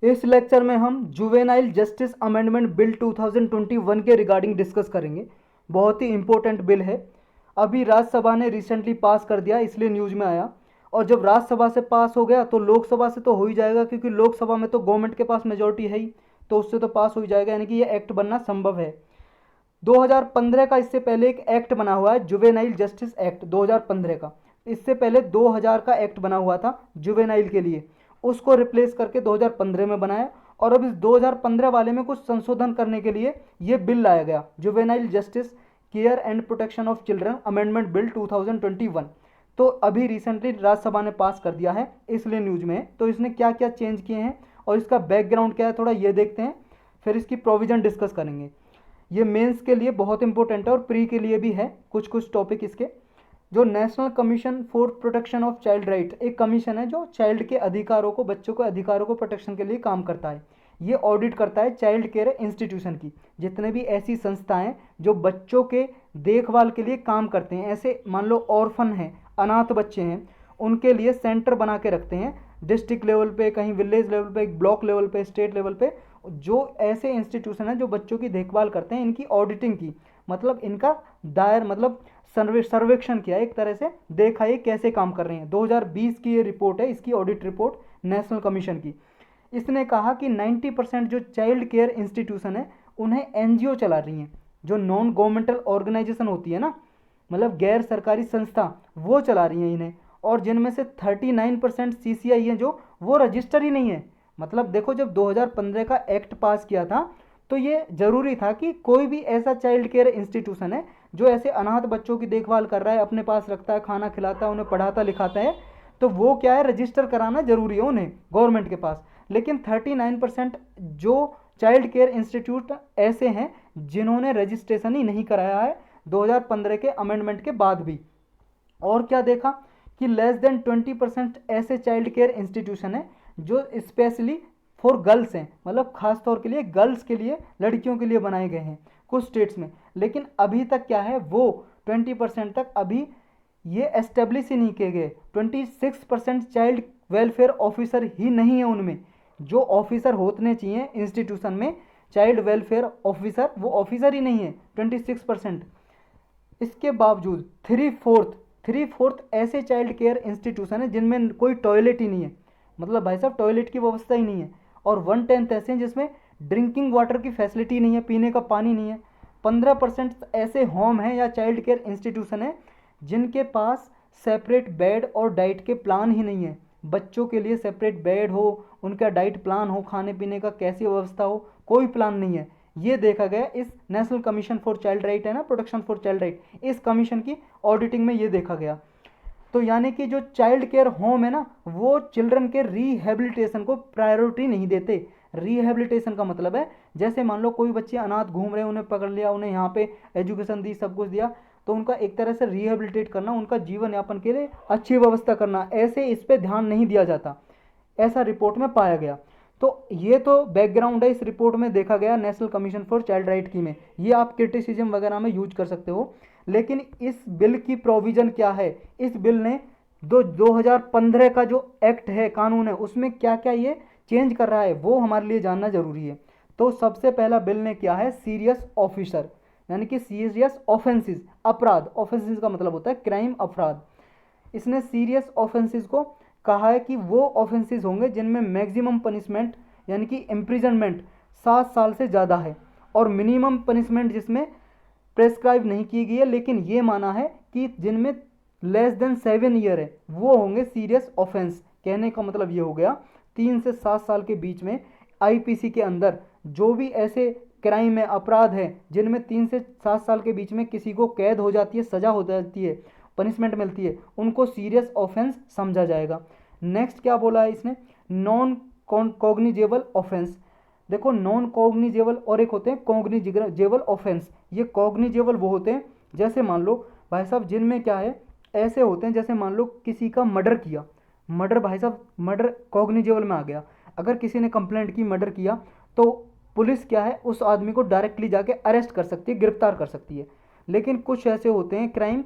इस लेक्चर में हम जुवेनाइल जस्टिस अमेंडमेंट बिल 2021 के रिगार्डिंग डिस्कस करेंगे। बहुत ही इंपॉर्टेंट बिल है। अभी राज्यसभा ने रिसेंटली पास कर दिया, इसलिए न्यूज़ में आया। और जब राज्यसभा से पास हो गया तो लोकसभा से तो हो ही जाएगा, क्योंकि लोकसभा में तो गवर्नमेंट के पास मेजोरिटी है ही, तो उससे तो पास हो ही जाएगा, यानी कि ये एक्ट बनना संभव है। 2015 का इससे पहले एक एक्ट बना हुआ है, जुवेनाइल जस्टिस एक्ट 2015 का। इससे पहले 2000 का एक्ट बना हुआ था जुवेनाइल के लिए, उसको रिप्लेस करके 2015 में बनाया। और अब इस 2015 वाले में कुछ संशोधन करने के लिए ये बिल लाया गया, juvenile justice care and protection of children amendment bill 2021। तो अभी रिसेंटली राज्यसभा ने पास कर दिया है, इसलिए न्यूज में है। तो इसने क्या क्या चेंज किए हैं और इसका बैकग्राउंड क्या है, थोड़ा ये देखते हैं, फिर इसकी प्रोविजन डिस्कस करेंगे। ये मेंस के लिए बहुत इंपॉर्टेंट है और प्री के लिए भी है, कुछ कुछ टॉपिक इसके। जो national commission for protection of child right, एक कमीशन है जो चाइल्ड के अधिकारों को, बच्चों के अधिकारों को प्रोटेक्शन के लिए काम करता है। ये ऑडिट करता है चाइल्ड केयर इंस्टीट्यूशन की, जितने भी ऐसी संस्थाएं जो बच्चों के देखभाल के लिए काम करते हैं। ऐसे मान लो ऑर्फन हैं, अनाथ बच्चे हैं, उनके लिए सेंटर बना के रखते हैं डिस्ट्रिक्ट लेवल पे, कहीं विलेज लेवल पे, ब्लॉक लेवल पे, स्टेट लेवल पे। जो ऐसे इंस्टीट्यूशन हैं जो बच्चों की देखभाल करते हैं, इनकी ऑडिटिंग की, मतलब इनका दायर, मतलब सर्वेक्षण किया, एक तरह से देखा ये कैसे काम कर रहे हैं। 2020 की ये रिपोर्ट है, इसकी ऑडिट रिपोर्ट नेशनल कमीशन की। इसने कहा कि 90% जो चाइल्ड केयर इंस्टीट्यूशन है उन्हें एनजीओ चला रही हैं, जो नॉन गवर्नमेंटल ऑर्गेनाइजेशन होती है ना, मतलब गैर सरकारी संस्था, वो चला रही हैं इन्हें। और जिनमें से 39% सीसीआई हैं जो वो रजिस्टर ही नहीं है। मतलब देखो, जब 2015 का एक्ट पास किया था तो ये जरूरी था कि कोई भी ऐसा चाइल्ड केयर इंस्टीट्यूशन है जो ऐसे अनाथ बच्चों की देखभाल कर रहा है, अपने पास रखता है, खाना खिलाता है, उन्हें पढ़ाता लिखाता है, तो वो क्या है, रजिस्टर कराना जरूरी है उन्हें गवर्नमेंट के पास। लेकिन 39% जो चाइल्ड केयर इंस्टीट्यूट ऐसे हैं जिन्होंने रजिस्ट्रेशन ही नहीं कराया है 2015 के अमेंडमेंट के बाद भी। और क्या देखा कि लेस देन 20% ऐसे चाइल्ड केयर इंस्टीट्यूशन है जो स्पेशली फॉर गर्ल्स हैं, मतलब खास तौर के लिए गर्ल्स के लिए, लड़कियों के लिए बनाए गए हैं कुछ स्टेट्स में। लेकिन अभी तक क्या है, वो 20% तक अभी ये एस्टेब्लिश ही नहीं किए गए। 26% चाइल्ड वेलफेयर ऑफिसर ही नहीं है उनमें। जो ऑफिसर होने चाहिए इंस्टीट्यूशन में चाइल्ड वेलफेयर ऑफिसर, वो ऑफिसर ही नहीं है 26%। इसके बावजूद थ्री फोर्थ ऐसे चाइल्ड केयर इंस्टीट्यूशन है जिनमें कोई टॉयलेट ही नहीं है, मतलब भाई साहब टॉयलेट की व्यवस्था ही नहीं है। और 1/10 ऐसे हैं जिसमें ड्रिंकिंग वाटर की फैसिलिटी नहीं है, पीने का पानी नहीं है। 15% ऐसे होम हैं या चाइल्ड केयर इंस्टीट्यूशन है जिनके पास सेपरेट बेड और डाइट के प्लान ही नहीं है। बच्चों के लिए सेपरेट बेड हो, उनका डाइट प्लान हो, खाने पीने का कैसी व्यवस्था हो, कोई प्लान नहीं है। ये देखा गया इस national commission for child right है ना, प्रोटेक्शन फॉर चाइल्ड राइट, इस कमीशन की ऑडिटिंग में ये देखा गया। तो यानी कि जो चाइल्ड केयर होम है ना, वो चिल्ड्रन के रिहेबिलिटेशन को प्रायोरिटी नहीं देते। रिहेबिलिटेशन का मतलब है, जैसे मान लो कोई बच्चे अनाथ घूम रहे हैं, उन्हें पकड़ लिया, उन्हें यहाँ पे एजुकेशन दी, सब कुछ दिया, तो उनका एक तरह से रिहेबिलिटेट करना, उनका जीवन यापन के लिए अच्छी व्यवस्था करना, ऐसे इस पर ध्यान नहीं दिया जाता, ऐसा रिपोर्ट में पाया गया। तो ये तो बैकग्राउंड है, इस रिपोर्ट में देखा गया national commission for child right की में। ये आप क्रिटिसिज्म वगैरह में यूज कर सकते हो। लेकिन इस बिल की प्रोविजन क्या है, इस बिल ने 2015 का जो एक्ट है, कानून है, उसमें क्या क्या ये चेंज कर रहा है, वो हमारे लिए जानना जरूरी है। तो सबसे पहला बिल ने क्या है, सीरियस ऑफिसर, यानी कि सीरियस ऑफेंसेस, अपराध, ऑफेंसेस का मतलब होता है क्राइम, अपराध। इसने सीरियस ऑफेंसेस को कहा है कि वो ऑफेंसेस होंगे जिनमें मैक्सिमम पनिशमेंट यानी कि इम्प्रिजनमेंट 7 साल से ज़्यादा है, और मिनिमम पनिशमेंट जिसमें प्रेस्क्राइब नहीं की गई है, लेकिन ये माना है कि जिनमें लेस देन 7 ईयर है वो होंगे सीरियस ऑफेंस। कहने का मतलब ये हो गया 3 से 7 साल के बीच में आईपीसी के अंदर जो भी ऐसे क्राइम है, अपराध है, जिनमें 3 से 7 साल के बीच में किसी को कैद हो जाती है, सजा हो जाती है, पनिशमेंट मिलती है, उनको सीरियस ऑफेंस समझा जाएगा। नेक्स्ट क्या बोला है इसने, नॉन कॉग्निजेबल ऑफेंस। देखो, नॉन कॉग्निजेबल और एक होते हैं कॉग्निजेबल ऑफेंस। ये कॉग्निजेबल वो होते हैं, जैसे मान लो भाई साहब, जिनमें क्या है, ऐसे होते हैं जैसे मान लो किसी का मर्डर किया, मर्डर भाई साहब, मर्डर कॉग्निजेबल में आ गया। अगर किसी ने कंप्लेंट की, मर्डर किया, तो पुलिस क्या है, उस आदमी को डायरेक्टली जाके अरेस्ट कर सकती है, गिरफ्तार कर सकती है। लेकिन कुछ ऐसे होते हैं क्राइम,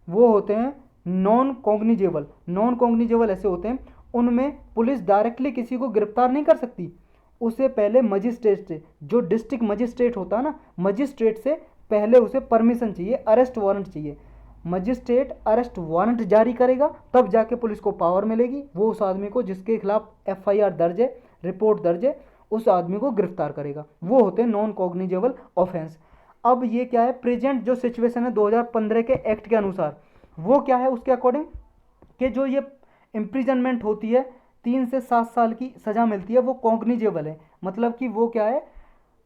वो होते हैं नॉन कॉग्निजेबल। नॉन कॉग्निजेबल ऐसे होते हैं, उनमें पुलिस डायरेक्टली किसी को गिरफ्तार नहीं कर सकती, उसे पहले मजिस्ट्रेट से, जो डिस्ट्रिक्ट मजिस्ट्रेट होता है ना, मजिस्ट्रेट से पहले उसे परमिशन चाहिए, अरेस्ट वारंट चाहिए। मजिस्ट्रेट अरेस्ट वारंट जारी करेगा तब जाके पुलिस को पावर मिलेगी वो उस आदमी को जिसके खिलाफ एफआईआर दर्ज है, रिपोर्ट दर्ज है, उस आदमी को गिरफ्तार करेगा। वो होते हैं नॉन कॉग्निजेबल ऑफेंस। अब ये क्या है, प्रेजेंट जो सिचुएशन है 2015 के एक्ट के अनुसार, वो क्या है उसके अकॉर्डिंग, कि जो ये इम्प्रिजनमेंट होती है 3 से 7 साल की सज़ा मिलती है, वो कॉग्निजेबल है। मतलब कि वो क्या है,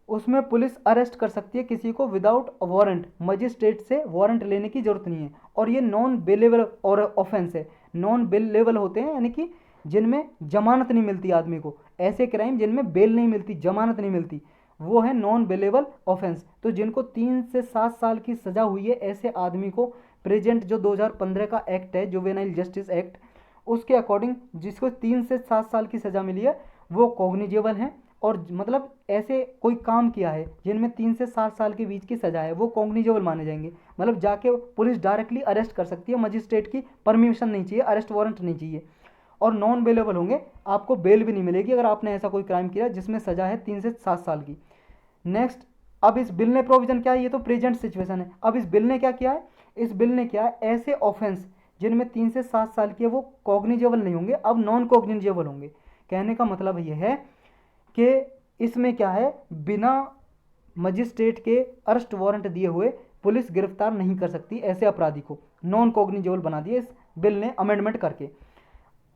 उसमें पुलिस अरेस्ट कर सकती है किसी को विदाउट वारंट, मजिस्ट्रेट से वारंट लेने की जरूरत नहीं है। और ये नॉन बेलेबल और ऑफेंस है। नॉन बेलेबल होते हैं यानी कि जिनमें जमानत नहीं मिलती आदमी को, ऐसे क्राइम जिनमें बेल नहीं मिलती, जमानत नहीं मिलती, वो है नॉन बेलेबल ऑफेंस। तो जिनको 3 से 7 साल की सज़ा हुई है ऐसे आदमी को प्रेजेंट जो 2015 का एक्ट है, जुवेनाइल जस्टिस एक्ट, उसके अकॉर्डिंग जिसको 3 से 7 साल की सज़ा मिली है वो कॉग्निजेबल हैं। और मतलब ऐसे कोई काम किया है जिनमें 3 से 7 साल के बीच की सज़ा है वो कॉग्निजेबल माने जाएंगे। मतलब जाके पुलिस डायरेक्टली अरेस्ट कर सकती है, मजिस्ट्रेट की परमिशन नहीं चाहिए, अरेस्ट वारंट नहीं चाहिए। और नॉन बेलेबल होंगे, आपको बेल भी नहीं मिलेगी अगर आपने ऐसा कोई क्राइम किया जिसमें सज़ा है 3 से 7 साल की। नेक्स्ट, अब इस बिल ने प्रोविजन क्या है, ये तो प्रेजेंट सिचुएशन है। अब इस बिल ने क्या किया है, इस बिल ने क्या है, ऐसे ऑफेंस जिनमें 3 से 7 साल की है वो कॉग्निजेबल नहीं होंगे, अब नॉन कॉग्निजेबल होंगे। कहने का मतलब ये है कि इसमें क्या है, बिना मजिस्ट्रेट के अरेस्ट वारंट दिए हुए पुलिस गिरफ्तार नहीं कर सकती ऐसे अपराधी को, नॉन कॉग्निजेबल बना दिए इस बिल ने अमेंडमेंट करके।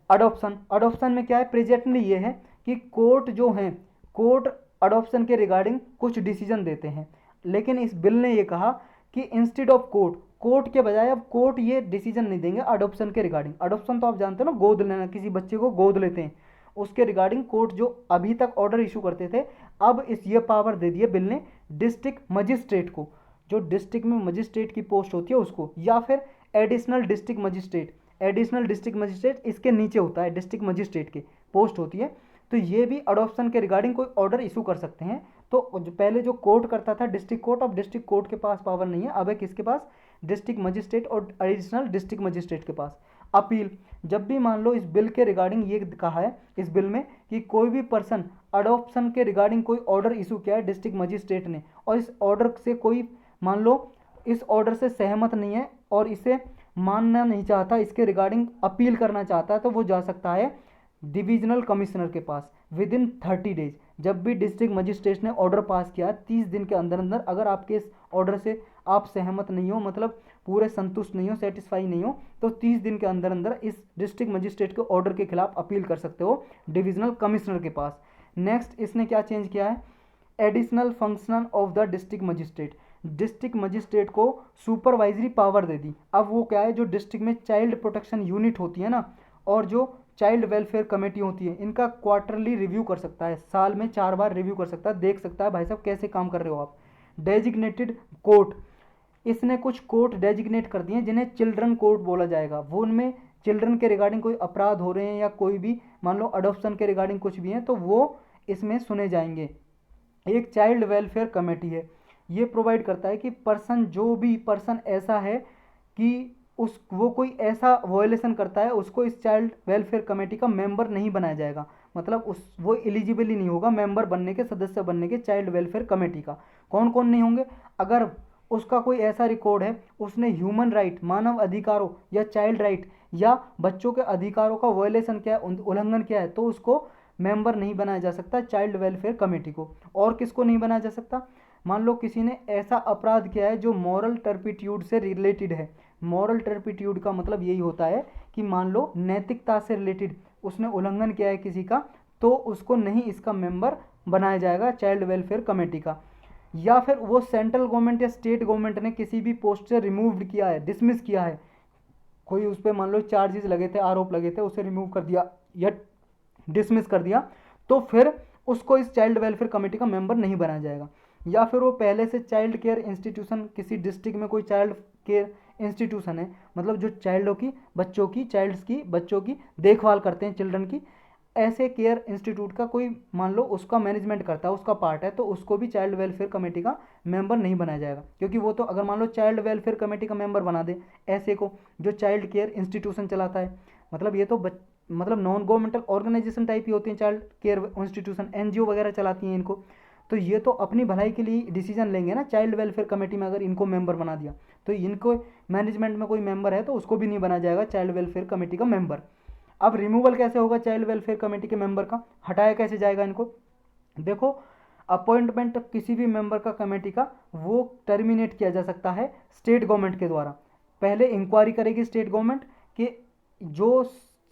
अडॉप्शन, अडॉप्शन में क्या है, प्रेजेंटली ये है कि कोर्ट जो हैं, कोर्ट अडॉप्शन के रिगार्डिंग कुछ डिसीजन देते हैं, लेकिन इस बिल ने ये कहा कि इंस्टेड ऑफ कोर्ट, कोर्ट के बजाय अब कोर्ट ये डिसीजन नहीं देंगे अडॉप्शन के रिगार्डिंग। अडॉप्शन तो आप जानते हो ना, गोद लेना, किसी बच्चे को गोद लेते हैं, उसके रिगार्डिंग कोर्ट जो अभी तक ऑर्डर इशू करते थे, अब इस ये पावर दे दिए बिल ने डिस्ट्रिक्ट मजिस्ट्रेट को, जो डिस्ट्रिक्ट में मजिस्ट्रेट की पोस्ट होती है उसको, या फिर additional district magistrate. Additional district magistrate इसके नीचे होता है, डिस्ट्रिक्ट मजिस्ट्रेट की पोस्ट होती है। तो ये भी अडॉप्शन के रिगार्डिंग कोई ऑर्डर इशू कर सकते हैं। तो जो पहले जो कोर्ट करता था डिस्ट्रिक्ट कोर्ट, अब डिस्ट्रिक्ट कोर्ट के पास पावर नहीं है, अब है किसके पास, डिस्ट्रिक्ट मजिस्ट्रेट और एडिशनल डिस्ट्रिक्ट मजिस्ट्रेट के पास। अपील, जब भी मान लो इस बिल के रिगार्डिंग ये कहा है इस बिल में कि कोई भी पर्सन अडॉप्शन के रिगार्डिंग कोई ऑर्डर इशू किया है डिस्ट्रिक्ट मजिस्ट्रेट ने, और इस ऑर्डर से कोई मान लो इस ऑर्डर से सहमत नहीं है और इसे मानना नहीं चाहता, इसके रिगार्डिंग अपील करना चाहता है, तो वो जा सकता है डिविजनल कमिश्नर के पास विद इन 30 डेज। जब भी डिस्ट्रिक्ट मजिस्ट्रेट ने ऑर्डर पास किया 30 दिन के अंदर अंदर अगर आपके इस ऑर्डर से आप सहमत नहीं हो, मतलब पूरे संतुष्ट नहीं हो, सेटिस्फाई नहीं हो, तो 30 दिन के अंदर अंदर इस डिस्ट्रिक्ट मजिस्ट्रेट के ऑर्डर के खिलाफ अपील कर सकते हो डिविजनल कमिश्नर के पास। नेक्स्ट, इसने क्या चेंज किया है, additional function of the district magistrate, district magistrate को सुपरवाइजरी पावर दे दी। अब वो क्या है, जो डिस्ट्रिक्ट में चाइल्ड प्रोटेक्शन यूनिट होती है ना, और जो चाइल्ड वेलफेयर कमेटी होती है, इनका क्वार्टरली रिव्यू कर सकता है, साल में 4 बार रिव्यू कर सकता है, देख सकता है भाई साहब कैसे काम कर रहे हो आप। डेजिग्नेटेड कोर्ट, इसने कुछ कोर्ट डेजिग्नेट कर दिए जिन्हें चिल्ड्रन कोर्ट बोला जाएगा। वो उनमें चिल्ड्रन के रिगार्डिंग कोई अपराध हो रहे हैं या कोई भी मान लो अडॉप्शन के रिगार्डिंग कुछ भी है तो वो इसमें सुने जाएंगे। एक चाइल्ड वेलफेयर कमेटी है, ये प्रोवाइड करता है कि पर्सन, जो भी पर्सन ऐसा है कि उस वो कोई ऐसा वायलेशन करता है उसको इस चाइल्ड वेलफेयर कमेटी का मेंबर नहीं बनाया जाएगा, मतलब उस वो एलिजिबल ही नहीं होगा मेंबर बनने के, सदस्य बनने के चाइल्ड वेलफेयर कमेटी का। कौन कौन नहीं होंगे, अगर उसका कोई ऐसा रिकॉर्ड है उसने ह्यूमन राइट, मानव अधिकारों या चाइल्ड राइट या बच्चों के अधिकारों का वायलेशन किया है, उल्लंघन किया है, तो उसको मेंबर नहीं बनाया जा सकता चाइल्ड वेलफेयर कमेटी को। और किसको नहीं बनाया जा सकता, मान लो किसी ने ऐसा अपराध किया है जो मॉरल टर्पिट्यूड से रिलेटेड है। मॉरल टर्पिट्यूड का मतलब यही होता है कि मान लो नैतिकता से रिलेटेड उसने उल्लंघन किया है किसी का, तो उसको नहीं इसका मेंबर बनाया जाएगा चाइल्ड वेलफेयर कमेटी का। या फिर वो सेंट्रल गवर्नमेंट या स्टेट गवर्नमेंट ने किसी भी पोस्ट से रिमूव किया है, डिसमिस किया है, कोई उस पर मान लो चार्जेस लगे थे, आरोप लगे थे, उसे रिमूव कर दिया या डिसमिस कर दिया, तो फिर उसको इस चाइल्ड वेलफेयर कमेटी का मेंबर नहीं बनाया जाएगा। या फिर वो पहले से चाइल्ड केयर इंस्टीट्यूशन, किसी डिस्ट्रिक्ट में कोई चाइल्ड केयर इंस्टीट्यूशन है, मतलब जो चाइल्डों की, बच्चों की, चाइल्ड्स की, बच्चों की देखभाल करते हैं, चिल्ड्रन की, ऐसे केयर इंस्टीट्यूट का कोई मान लो उसका मैनेजमेंट करता है, उसका पार्ट है, तो उसको भी चाइल्ड वेलफेयर कमेटी का मेंबर नहीं बनाया जाएगा। क्योंकि वो तो अगर मान लो चाइल्ड वेलफेयर कमेटी का मेंबर बना दे ऐसे को जो चाइल्ड केयर इंस्टीट्यूशन चलाता है, मतलब ये तो मतलब नॉन गवर्नमेंटल ऑर्गेनाइजेशन टाइप ही होती हैं, चाइल्ड केयर इंस्टीट्यूशन, एनजीओ वगैरह चलाती हैं इनको। तो ये तो अपनी भलाई के लिए डिसीजन लेंगे ना, चाइल्ड वेलफेयर कमेटी में अगर इनको मेंबर बना दिया तो इनको मैनेजमेंट में कोई मेंबर है तो उसको भी नहीं बना जाएगा चाइल्ड वेलफेयर कमेटी का मेंबर। अब रिमूवल कैसे होगा चाइल्ड वेलफेयर कमेटी के मेंबर का, हटाया कैसे जाएगा इनको? देखो, अपॉइंटमेंट किसी भी मेंबर का कमेटी का वो टर्मिनेट किया जा सकता है स्टेट गवर्नमेंट के द्वारा। पहले इंक्वायरी करेगी स्टेट गवर्नमेंट कि जो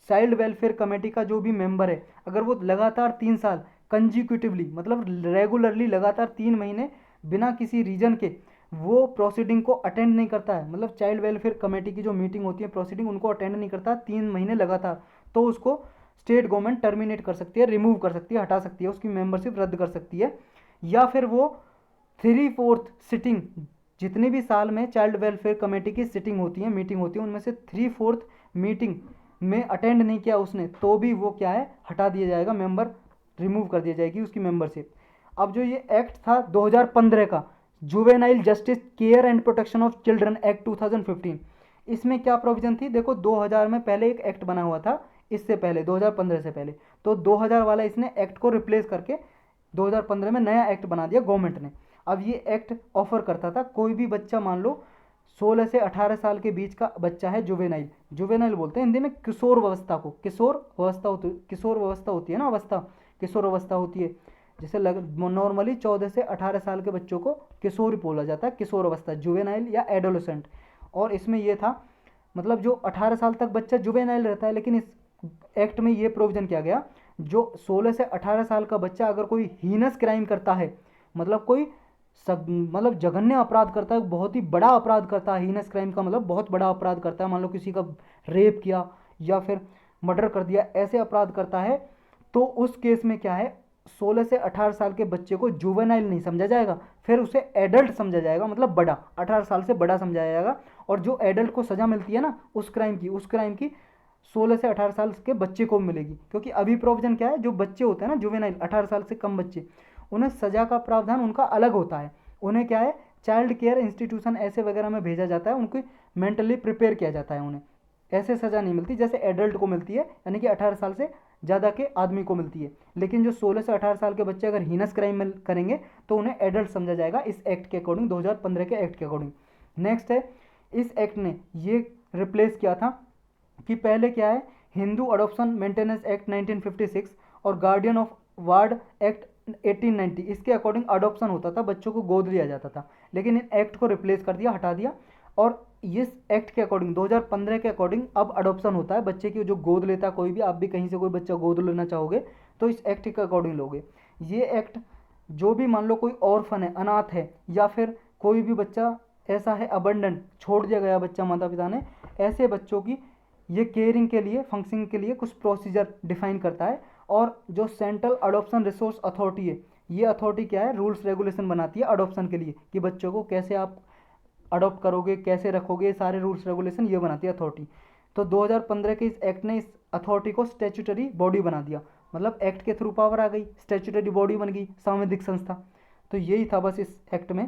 चाइल्ड वेलफेयर कमेटी का जो भी मेंबर है, अगर वो लगातार 3 साल कंजिक्यूटिवली मतलब रेगुलरली लगातार 3 महीने बिना किसी रीजन के वो प्रोसीडिंग को अटेंड नहीं करता है, मतलब चाइल्ड वेलफेयर कमेटी की जो मीटिंग होती है प्रोसीडिंग उनको अटेंड नहीं करता 3 महीने लगातार, तो उसको स्टेट गवर्नमेंट टर्मिनेट कर सकती है, रिमूव कर सकती है, हटा सकती है, उसकी मेंबरशिप रद्द कर सकती है। या फिर वो 3/4 सिटिंग, जितने भी साल में चाइल्ड वेलफेयर कमेटी की सिटिंग होती है, मीटिंग होती है, उनमें से 3/4 मीटिंग में अटेंड नहीं किया उसने तो भी वो क्या है, हटा दिया जाएगा, मेंबर रिमूव कर दी जाएगी उसकी मेंबरशिप। अब जो ये एक्ट था 2015 का, juvenile justice care and protection of children act 2015, इसमें क्या प्रोविजन थी? देखो 2000 में पहले एक एक्ट बना हुआ था, इससे पहले 2015 से पहले, तो 2000 वाला इसने एक्ट को रिप्लेस करके 2015 में नया एक्ट बना दिया गवर्नमेंट ने। अब ये एक्ट ऑफर करता था कोई भी बच्चा, मान लो 16 से 18 साल के बीच का बच्चा है, जुवेनाइल, जुवेनाइल बोलते हैं हिंदी में किशोर अवस्था को, किशोर अवस्था होती है ना, अवस्था, किशोर अवस्था होती है, जैसे नॉर्मली 14 से 18 साल के बच्चों को किशोर बोला जाता है, किशोर अवस्था, जुवेनाइल या एडोलेसेंट। और इसमें यह था, मतलब जो 18 साल तक बच्चा जुवेनाइल रहता है, लेकिन इस एक्ट में ये प्रोविजन किया गया, जो 16 से 18 साल का बच्चा अगर कोई हीनस क्राइम करता है, मतलब कोई मतलब जघन्य अपराध करता है, बहुत ही बड़ा अपराध करता है, हीनस क्राइम का मतलब बहुत बड़ा अपराध करता है, मान लो किसी का रेप किया या फिर मर्डर कर दिया, ऐसे अपराध करता है, तो उस केस में क्या है, 16 से 18 साल के बच्चे को जुवेनाइल नहीं समझा जाएगा, फिर उसे एडल्ट समझा जाएगा, मतलब बड़ा, 18 साल से बड़ा समझाया जाएगा। और जो एडल्ट को सजा मिलती है ना उस क्राइम की 16 से 18 साल के बच्चे को मिलेगी, क्योंकि अभी प्रोविजन क्या है, जो बच्चे होते हैं ना जुवेनाइल, 18 साल से कम बच्चे, उन्हें सजा का प्रावधान उनका अलग होता है, उन्हें क्या है, चाइल्ड केयर इंस्टीट्यूशन ऐसे वगैरह में भेजा जाता है, उनको मेंटली प्रिपेयर किया जाता है, उन्हें ऐसे सज़ा नहीं मिलती जैसे एडल्ट को मिलती है, यानी कि 18 साल से ज़्यादा के आदमी को मिलती है। लेकिन जो 16 से 18 साल के बच्चे अगर हीनस क्राइम करेंगे तो उन्हें एडल्ट समझा जाएगा इस एक्ट के अकॉर्डिंग, 2015 के एक्ट के अकॉर्डिंग। नेक्स्ट है, इस एक्ट ने ये रिप्लेस किया था कि पहले क्या है, हिंदू अडॉप्शन मेंटेनेंस एक्ट 1956 और गार्डियन ऑफ वार्ड एक्ट 1890, इसके अकॉर्डिंग अडॉप्शन होता था, बच्चों को गोद लिया जाता था, लेकिन इन एक्ट को रिप्लेस कर दिया, हटा दिया, और इस एक्ट के अकॉर्डिंग 2015 के अकॉर्डिंग अब अडॉप्शन होता है, बच्चे की जो गोद लेता है कोई भी, आप भी कहीं से कोई बच्चा गोद लेना चाहोगे तो इस एक्ट के अकॉर्डिंग लोगे। ये एक्ट जो भी मान लो कोई ऑर्फन है, अनाथ है, या फिर कोई भी बच्चा ऐसा है अबंडन, छोड़ दिया गया बच्चा माता पिता ने, ऐसे बच्चों की ये केयरिंग के लिए, फंक्शनिंग के लिए कुछ प्रोसीजर डिफाइन करता है। और जो सेंट्रल अडॉप्शन रिसोर्स अथॉरिटी है, ये अथॉरिटी क्या है, रूल्स रेगुलेशन बनाती है अडॉप्शन के लिए, कि बच्चों को कैसे आप अडॉप्ट करोगे, कैसे रखोगे, सारे रूल्स रेगुलेशन ये बनाती है अथॉरिटी। तो 2015 के इस एक्ट ने इस अथॉरिटी को स्टैट्यूटरी बॉडी बना दिया, मतलब एक्ट के थ्रू पावर आ गई, स्टैट्यूटरी बॉडी बन गई, सांविधिक संस्था। तो यही था बस इस एक्ट में।